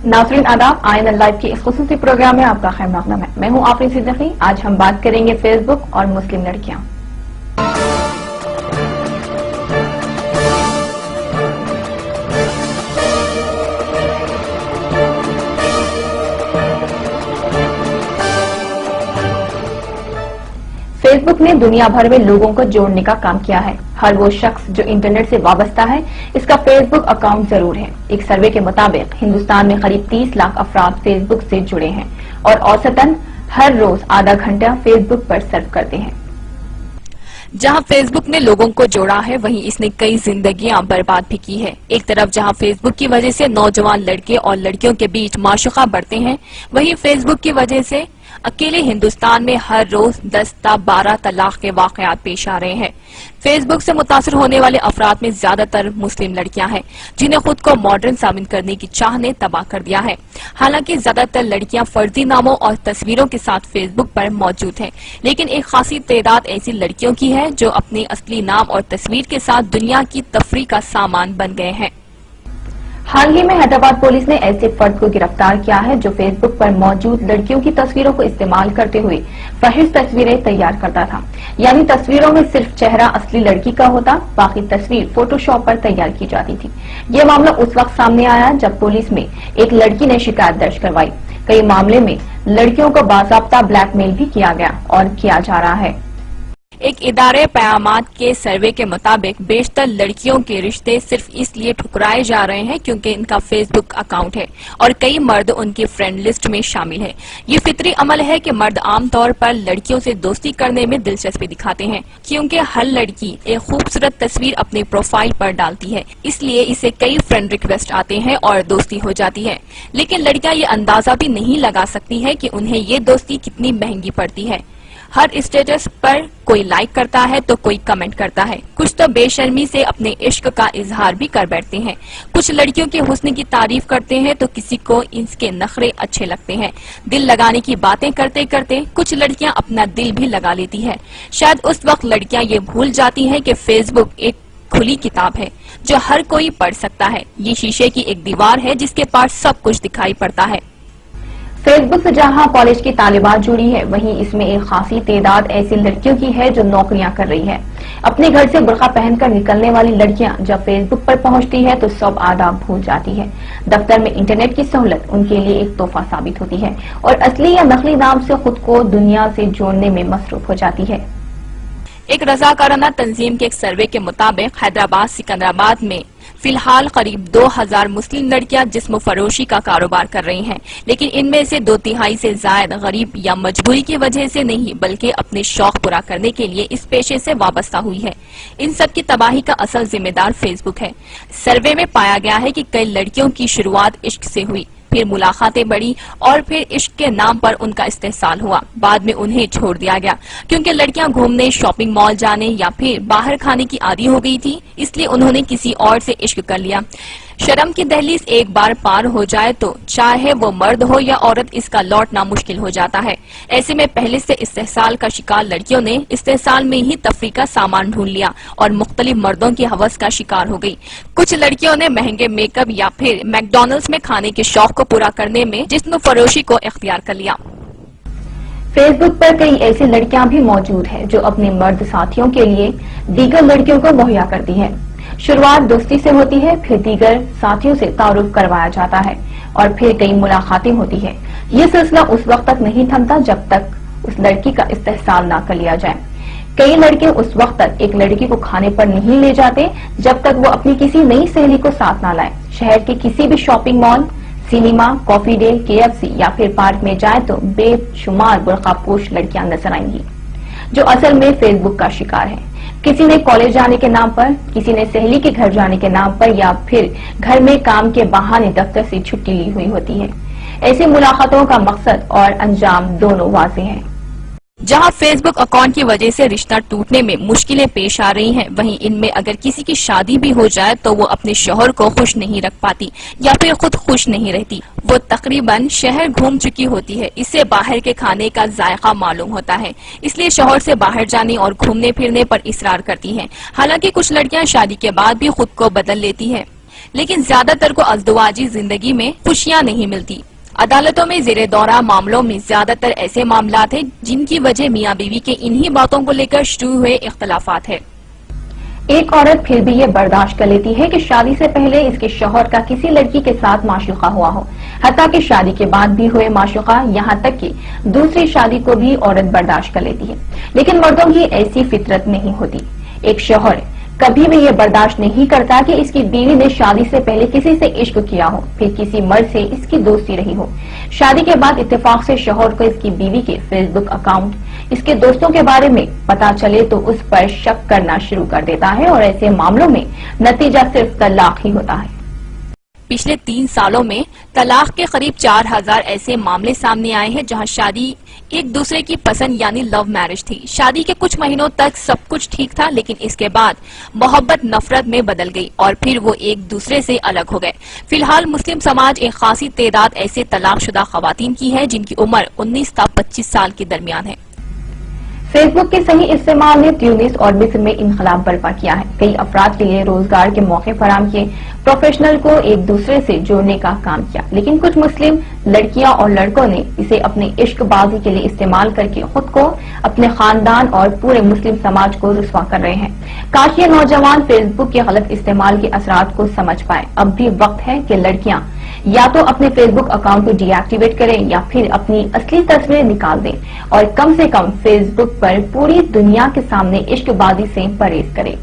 नाज़रीन आदाब, INL live की इस खुसूसी प्रोग्राम में आपका खैर मक़दम है। मैं हूं आफरीन सिद्दीकी। आज हम बात करेंगे फेसबुक और मुस्लिम लड़कियां। फेसबुक ने दुनिया भर में लोगों को जोड़ने का काम किया है। हर वो शख्स जो इंटरनेट से वाबस्ता है, इसका फेसबुक अकाउंट जरूर है। एक सर्वे के मुताबिक हिंदुस्तान में करीब 30 लाख अफराद फेसबुक से जुड़े हैं और औसतन हर रोज आधा घंटा फेसबुक पर सर्फ करते हैं। जहां फेसबुक ने लोगों को जोड़ा है, वहीं इसने कई जिंदगियां बर्बाद भी की है। एक तरफ जहां फेसबुक की वजह से नौजवान लड़के और लड़कियों के बीच माशूका बढ़ते हैं, वहीं फेसबुक की वजह से अकेले हिंदुस्तान में हर रोज 10 ता 12 तलाक के वाकयात पेश आ रहे हैं। फेसबुक से मुतासर होने वाले अफराद में ज्यादातर मुस्लिम लड़कियां हैं, जिन्हें खुद को मॉडर्न साबित करने की चाह ने तबाह कर दिया है। हालांकि ज्यादातर लड़कियां फर्जी नामों और तस्वीरों के साथ फेसबुक पर मौजूद हैं, लेकिन एक खासी तादाद ऐसी लड़कियों की है जो अपने असली नाम और तस्वीर के साथ दुनिया की तफरीह का सामान बन गए हैं। हाल ही में हैदराबाद पुलिस ने ऐसे फर्द को गिरफ्तार किया है जो फेसबुक पर मौजूद लड़कियों की तस्वीरों को इस्तेमाल करते हुए फहिश तस्वीरें तैयार करता था। यानी तस्वीरों में सिर्फ चेहरा असली लड़की का होता, बाकी तस्वीर फोटोशॉप पर तैयार की जाती थी। ये मामला उस वक्त सामने आया जब पुलिस में एक लड़की ने शिकायत दर्ज करवाई। कई मामले में लड़कियों को बाज़ाब्ता ब्लैकमेल भी किया गया और किया जा रहा है। एक इदारे पयामात के सर्वे के मुताबिक बेशतर लड़कियों के रिश्ते सिर्फ इसलिए ठुकराए जा रहे हैं क्योंकि इनका फेसबुक अकाउंट है और कई मर्द उनकी फ्रेंड लिस्ट में शामिल है। ये फितरी अमल है कि मर्द आमतौर पर लड़कियों से दोस्ती करने में दिलचस्पी दिखाते हैं, क्योंकि हर लड़की एक खूबसूरत तस्वीर अपने प्रोफाइल पर डालती है, इसलिए इसे कई फ्रेंड रिक्वेस्ट आते हैं और दोस्ती हो जाती है। लेकिन लड़कियां ये अंदाजा भी नहीं लगा सकती है कि उन्हें ये दोस्ती कितनी महंगी पड़ती है। हर स्टेटस पर कोई लाइक करता है तो कोई कमेंट करता है। कुछ तो बेशर्मी से अपने इश्क का इजहार भी कर बैठते हैं। कुछ लड़कियों के हुस्न की तारीफ करते हैं तो किसी को इसके नखरे अच्छे लगते हैं। दिल लगाने की बातें करते करते कुछ लड़कियां अपना दिल भी लगा लेती है। शायद उस वक्त लड़कियां ये भूल जाती हैं कि फेसबुक एक खुली किताब है जो हर कोई पढ़ सकता है। ये शीशे की एक दीवार है जिसके पास सब कुछ दिखाई पड़ता है। फेसबुक से जहां कॉलेज की तालिबात जुड़ी है, वहीं इसमें एक खासी तादाद ऐसी लड़कियों की है जो नौकरियां कर रही है। अपने घर से बुर्का पहनकर निकलने वाली लड़कियां जब फेसबुक पर पहुंचती है तो सब आदाब भूल जाती है। दफ्तर में इंटरनेट की सहूलत उनके लिए एक तोहफा साबित होती है और असली या नकली नाम से खुद को दुनिया से जोड़ने में मसरूफ हो जाती है। एक रजाकाराना तंजीम के एक सर्वे के मुताबिक हैदराबाद सिकंदराबाद में फिलहाल करीब 2000 मुस्लिम लड़कियां जिस्म फरोशी का कारोबार कर रही हैं, लेकिन इनमें से 2/3 से ज्यादा गरीब या मजबूरी की वजह से नहीं बल्कि अपने शौक पूरा करने के लिए इस पेशे से वाबस्ता हुई है। इन सब की तबाही का असल जिम्मेदार फेसबुक है। सर्वे में पाया गया है कि कई लड़कियों की शुरुआत इश्क से हुई, फिर मुलाकातें बढ़ी और फिर इश्क के नाम पर उनका इस्तेहसाल हुआ। बाद में उन्हें छोड़ दिया गया क्योंकि लड़कियां घूमने, शॉपिंग मॉल जाने या फिर बाहर खाने की आदी हो गई थी, इसलिए उन्होंने किसी और से इश्क कर लिया। शर्म की दहलीज एक बार पार हो जाए तो चाहे वो मर्द हो या औरत, इसका लौटना मुश्किल हो जाता है। ऐसे में पहले से इस्तेहसाल का शिकार लड़कियों ने इस्तेहसाल में ही तफरीह का सामान ढूंढ लिया और मुख्तलिफ मर्दों की हवस का शिकार हो गई। कुछ लड़कियों ने महंगे मेकअप या फिर मैकडॉनल्ड्स में खाने के शौक को पूरा करने में जिस्म फरोशी को इख्तियार कर लिया। फेसबुक पर कई ऐसी लड़कियां भी मौजूद है जो अपने मर्द साथियों के लिए दीगर लड़कियों को मुहैया करती है। शुरुआत दोस्ती से होती है, फिर दीगर साथियों से तारुफ करवाया जाता है और फिर कई मुलाकातें होती है। ये सिलसिला उस वक्त तक नहीं थमता जब तक उस लड़की का इस्तेहसाल ना कर लिया जाए। कई लड़के उस वक्त तक एक लड़की को खाने पर नहीं ले जाते जब तक वो अपनी किसी नई सहेली को साथ ना लाए। शहर के किसी भी shopping mall, cinema, coffee day, KFC या फिर पार्क में जाए तो बेशुमार बुर्कापोश लड़कियां नजर आएंगी जो असल में फेसबुक का शिकार है। किसी ने कॉलेज जाने के नाम पर, किसी ने सहेली के घर जाने के नाम पर या फिर घर में काम के बहाने दफ्तर से छुट्टी ली हुई होती है। ऐसी मुलाकातों का मकसद और अंजाम दोनों वाज़ेह हैं। जहां फेसबुक अकाउंट की वजह से रिश्ता टूटने में मुश्किलें पेश आ रही हैं, वहीं इनमें अगर किसी की शादी भी हो जाए तो वो अपने शौहर को खुश नहीं रख पाती या फिर खुद खुश नहीं रहती। वो तकरीबन शहर घूम चुकी होती है, इससे बाहर के खाने का जायका मालूम होता है, इसलिए शौहर से बाहर जाने और घूमने फिरने पर इसरार करती हैं। हालांकि कुछ लड़कियां शादी के बाद भी खुद को बदल लेती हैं। لیکن زیادہ تر کو ازدواجی زندگی میں خوشیاں نہیں ملتی۔ عدالتوں میں زیر دورہ معاملوں میں زیادہ تر ایسے معاملات ہیں جن کی وجہ میاں بیوی کے انہی باتوں کو لے کر شروع ہوئے اختلافات ہے۔ ایک عورت پھر بھی یہ برداشت کر لیتی ہے کہ شادی سے پہلے اس کے شوہر کا کسی لڑکی کے ساتھ معشوقہ ہوا ہو، حتیٰ کہ شادی کے بعد بھی ہوئے معشوقہ، یہاں تک کہ دوسری شادی کو بھی عورت برداشت کر لیتی ہے۔ لیکن مردوں کی ایسی فطرت نہیں ہوتی۔ ایک شوہر کبھی بھی یہ برداشت نہیں کرتا کہ اس کی بیوی نے شادی سے پہلے کسی سے عشق کیا ہو، پھر کسی مرد سے اس کی دوستی رہی ہو۔ شادی کے بعد اتفاق سے شوہر کو اس کی بیوی کے فیس بک اکاؤنٹ، اس کے دوستوں کے بارے میں پتا چلے تو اس پر شک کرنا شروع کر دیتا ہے، اور ایسے معاملوں میں نتیجہ صرف طلاق ہی ہوتا ہے۔ پچھلے 3 سالوں میں طلاق کے قریب 4000 ایسے معاملے سامنے آئے ہیں جہاں شادی ایک دوسرے کی پسند یعنی لو میرج تھی۔ شادی کے کچھ مہینوں تک سب کچھ ٹھیک تھا، لیکن اس کے بعد محبت نفرت میں بدل گئی اور پھر وہ ایک دوسرے سے الگ ہو گئے۔ فی الحال مسلم سماج ایک خاصی تعداد ایسے طلاق شدہ خواتین کی ہے جن کی عمر 19 تا 25 سال کے درمیان ہے۔ فیس بک کے صحیح استعمال نے تیونس اور مصر میں انقلاب برپا کیا ہے۔ کئی افراد کے لیے روزگار کے موقع فراہم کیے، پروفیشنل کو ایک دوسرے سے جوڑنے کا کام کیا، لیکن کچھ مسلم لڑکیاں اور لڑکوں نے اسے اپنے عشق بازی کے لیے استعمال کر کے خود کو، اپنے خاندان اور پورے مسلم سماج کو رسوا کر رہے ہیں۔ کاش یہ نوجوان فیس بک کے غلط استعمال کے اثرات کو سمجھ پائے۔ اب بھی وقت ہے کہ لڑکیاں یا تو اپنے فیس بک اکاؤنٹ کو ڈی ایکٹیویٹ کریں یا پھر اپنی اصلی تصویریں نکال دیں اور کم سے کم فیس بک پر پوری دنیا کے سامنے عشق بازی سے پرہیز کریں۔